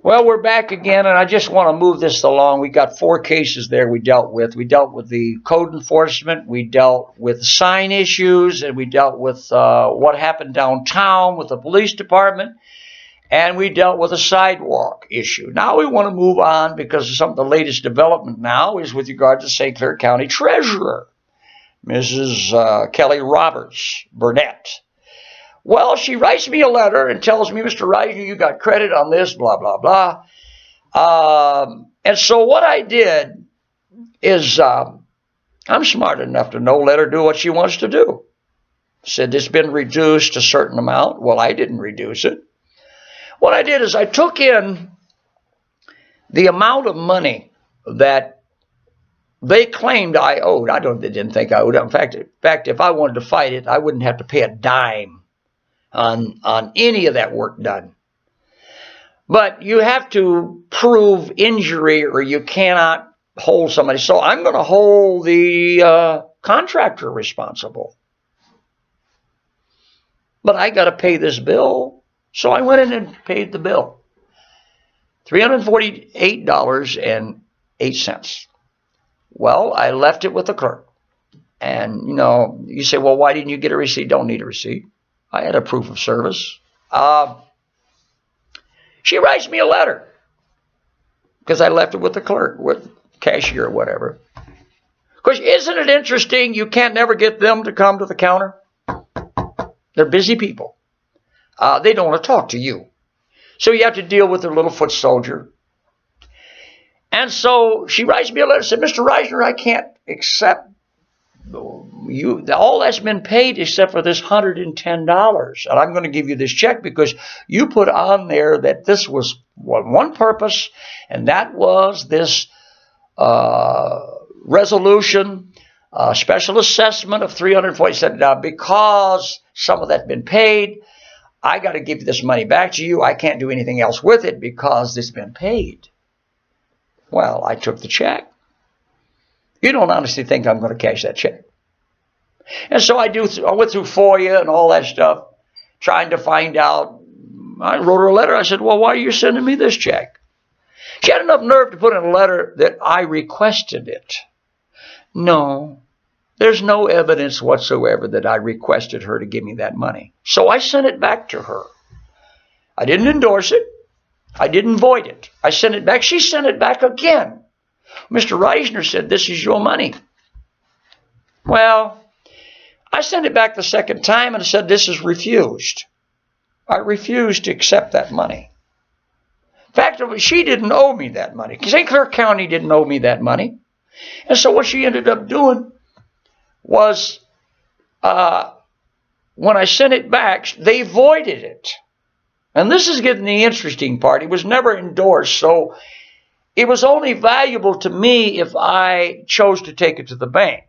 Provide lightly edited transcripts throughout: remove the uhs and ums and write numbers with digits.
Well, we're back again, and I just want to move this along. We got 4 cases there we dealt with. We dealt with the code enforcement, we dealt with sign issues, and we dealt with what happened downtown with the police department, and we dealt with a sidewalk issue. Now we want to move on because some of the latest development now is with regard to St. Clair County Treasurer, Mrs. Kelly Roberts Burnett. Well, she writes me a letter and tells me, Mr. Reisner, you got credit on this, blah, blah, blah. And so what I did is I'm smart enough to know, let her do what she wants to do. Said it's been reduced a certain amount. Well, I didn't reduce it. What I did is I took in the amount of money that they claimed I owed. They didn't think I owed it. In fact, if I wanted to fight it, I wouldn't have to pay a dime on any of that work done. But you have to prove injury or you cannot hold somebody. So I'm going to hold the contractor responsible. But I got to pay this bill. So I went in and paid the bill. $348.08. Well, I left it with the clerk. And, you say, well, why didn't you get a receipt? Don't need a receipt. I had a proof of service. She writes me a letter because I left it with the clerk, with cashier or whatever. Because isn't it interesting you can't never get them to come to the counter? They're busy people. They don't want to talk to you. So you have to deal with their little foot soldier. And so she writes me a letter and said, Mr. Reisner, I can't accept you. All that's been paid except for this $110. And I'm going to give you this check because you put on there that this was one purpose, and that was this resolution, special assessment of $347. Because some of that's been paid, I got to give this money back to you. I can't do anything else with it because it's been paid. Well, I took the check. You don't honestly think I'm going to cash that check. And so I went through FOIA and all that stuff, trying to find out. I wrote her a letter. I said, well, why are you sending me this check? She had enough nerve to put in a letter that I requested it. No, there's no evidence whatsoever that I requested her to give me that money. So I sent it back to her. I didn't endorse it. I didn't void it. I sent it back. She sent it back again. Mr. Reisner said, this is your money. Well, I sent it back the second time and said, this is refused. I refused to accept that money. In fact, she didn't owe me that money. St. Clair County didn't owe me that money. And so what she ended up doing was, when I sent it back, they voided it. And this is getting the interesting part. It was never endorsed, so it was only valuable to me if I chose to take it to the bank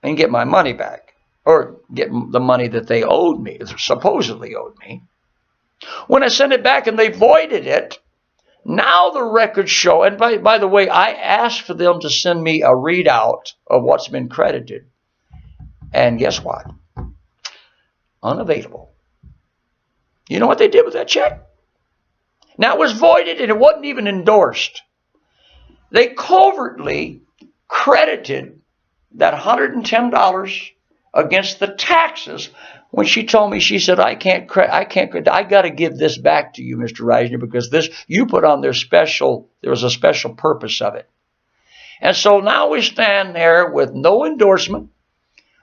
and get my money back, or get the money that they owed me, supposedly owed me. When I sent it back and they voided it, now the records show, and by the way, I asked for them to send me a readout of what's been credited. And guess what? Unavailable. You know what they did with that check? Now, it was voided and it wasn't even endorsed. They covertly credited that $110 against the taxes when she told me, she said, I got to give this back to you, Mr. Reisner, because this, you put on there was a special purpose of it. And so now we stand there with no endorsement,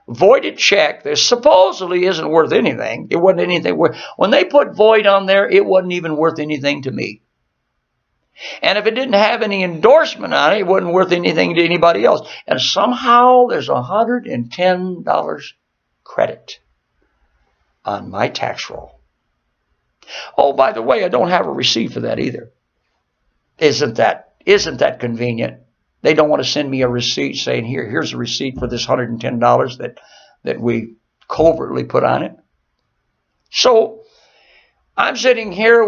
voided check that supposedly isn't worth anything. It wasn't anything worth. When they put void on there, it wasn't even worth anything to me. And if it didn't have any endorsement on it, it wasn't worth anything to anybody else. And somehow there's $110 credit on my tax roll. Oh, by the way, I don't have a receipt for that either. Isn't that convenient? They don't want to send me a receipt saying, here's a receipt for this $110 that we covertly put on it. So I'm sitting here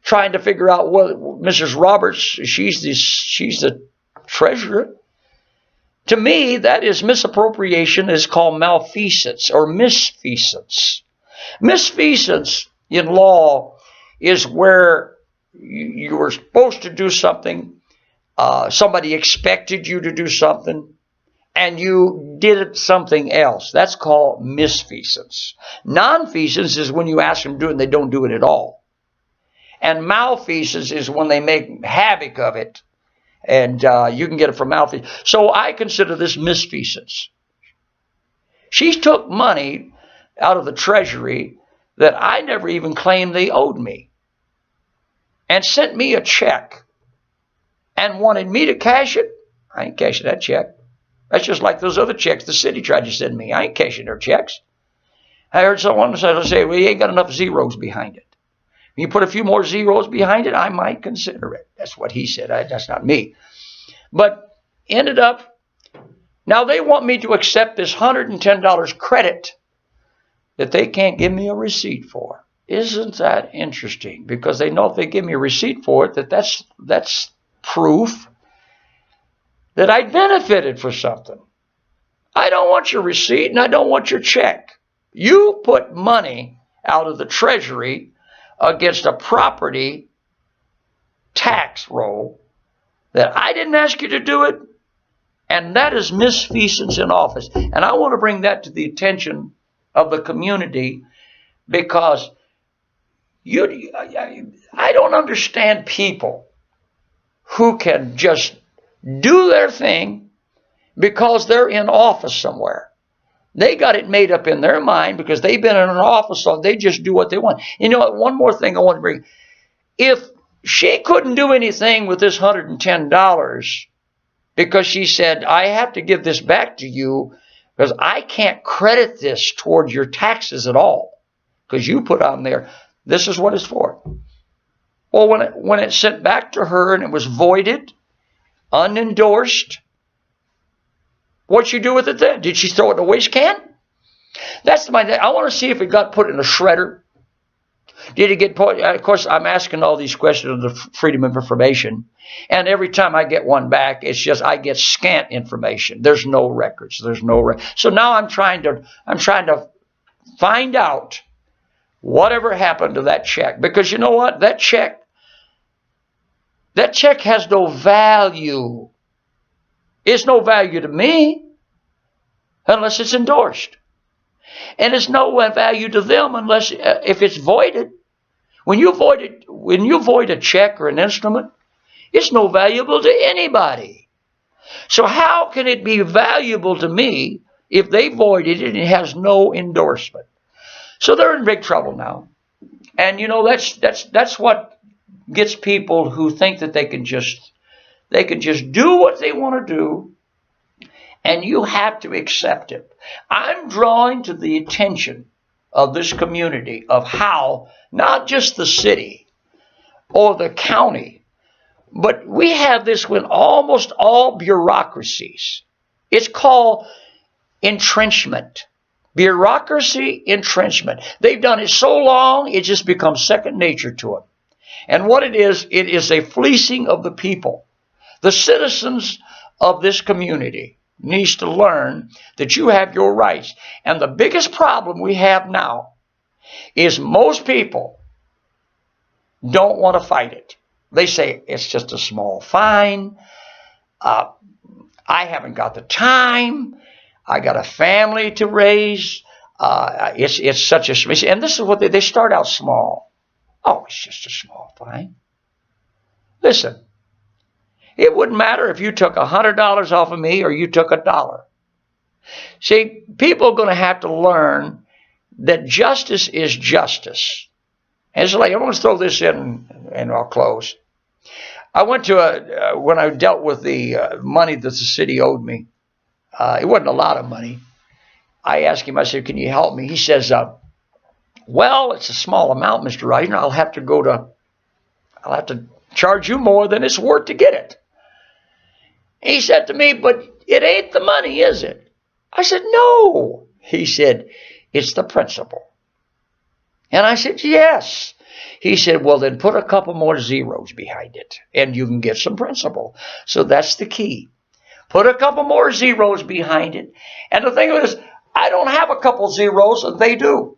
trying to figure out what Mrs. Roberts, she's the treasurer. To me, that is misappropriation. Is called malfeasance or misfeasance. Misfeasance in law is where you were supposed to do something, somebody expected you to do something, and you did something else. That's called misfeasance. Nonfeasance is when you ask them to do it and they don't do it at all. And malfeasance is when they make havoc of it, and you can get it from malfeasance. So I consider this misfeasance. She took money out of the treasury that I never even claimed they owed me, and sent me a check and wanted me to cash it. I ain't cashing that check. That's just like those other checks the city tried to send me. I ain't cashing their checks. I heard someone say, well, you ain't got enough zeros behind it. When you put a few more zeros behind it, I might consider it. That's what he said. That's not me. But ended up, now they want me to accept this $110 credit that they can't give me a receipt for. Isn't that interesting? Because they know if they give me a receipt for it, that's proof that I benefited for something. I don't want your receipt and I don't want your check. You put money out of the treasury against a property tax roll that I didn't ask you to do it, and that is misfeasance in office. And I want to bring that to the attention of the community, because I don't understand people who can just do their thing because they're in office somewhere. They got it made up in their mind because they've been in an office, so they just do what they want. You know what? One more thing I want to bring. If she couldn't do anything with this $110 because she said, I have to give this back to you because I can't credit this towards your taxes at all because you put on there, this is what it's for. Well, when it sent back to her and it was voided, unendorsed, what'd she do with it then? Did she throw it in a waste can? That's my thing. I want to see if it got put in a shredder. Did it get put? Of course, I'm asking all these questions of the Freedom of Information, and every time I get one back, it's just I get scant information. There's no records. There's no so now I'm trying to find out whatever happened to that check, because you know what? That check has no value. It's no value to me unless it's endorsed. And it's no value to them unless if it's voided. When you void a check or an instrument, it's no valuable to anybody. So how can it be valuable to me if they voided it and it has no endorsement? So they're in big trouble now. And you know, that's what gets people who think that they can just do what they want to do, and you have to accept it. I'm drawing to the attention of this community of how not just the city or the county, but we have this with almost all bureaucracies. It's called entrenchment. Bureaucracy entrenchment. They've done it so long, it just becomes second nature to them. And what it is a fleecing of the people. The citizens of this community needs to learn that you have your rights. And the biggest problem we have now is most people don't want to fight it. They say it's just a small fine. I haven't got the time. I got a family to raise. It's such a, and this is what they start out small. Oh, it's just a small fine. Listen, it wouldn't matter if you took $100 off of me or you took $1. See, people are going to have to learn that justice is justice. And it's like, I'm going to throw this in and I'll close. I went to when I dealt with the money that the city owed me, it wasn't a lot of money. I asked him, I said, can you help me? He says, well, it's a small amount, Mr. Reisner. I'll have to charge you more than it's worth to get it. He said to me, but it ain't the money, is it? I said, no. He said, it's the principle. And I said, yes. He said, well, then put a couple more zeros behind it and you can get some principle. So that's the key. Put a couple more zeros behind it. And the thing is, I don't have a couple zeros, and they do.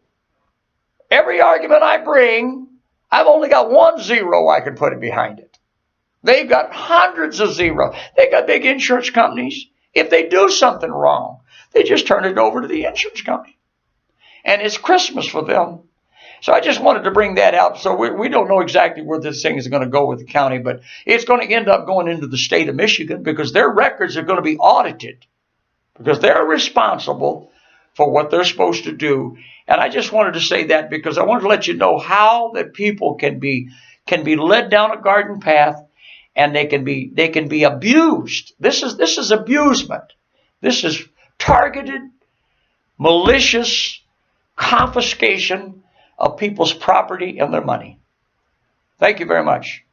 Every argument I bring, I've only got one zero I could put it behind it. They've got hundreds of zeros. They got big insurance companies. If they do something wrong, they just turn it over to the insurance company. And it's Christmas for them. So I just wanted to bring that out. So we don't know exactly where this thing is going to go with the county, but it's going to end up going into the state of Michigan because their records are going to be audited because they're responsible for what they're supposed to do. And I just wanted to say that because I wanted to let you know how that people can be led down a garden path and they can be abused. This is abusement. This is targeted, malicious confiscation of people's property and their money. Thank you very much.